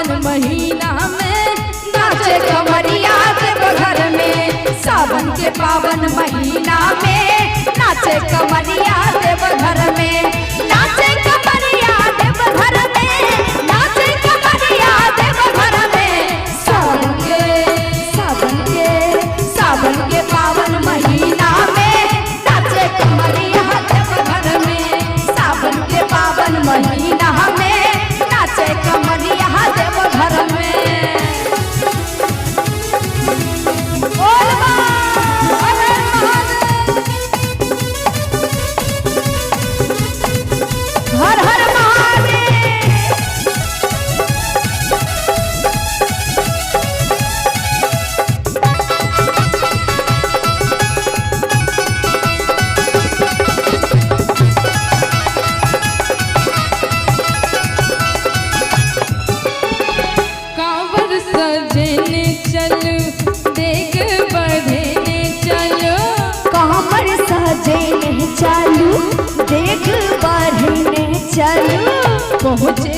पावन महीना में नाचे कमरिया देवघर में। सावन के पावन महीना में नाचे कमरिया देवघर में। नाचे कमरिया देवघर में, नाचे कमरिया देवघर में। सावन के पावन महीना में नाचे कमरिया देवघर में। सावन के पावन महीना में नाचे कमरिया देवघर में। हर हर महादेव। कांवर सजने चलो, देख बढ़ने चलो। कांवर सजने चलो, देख बढ़ने चलो। पहुँचे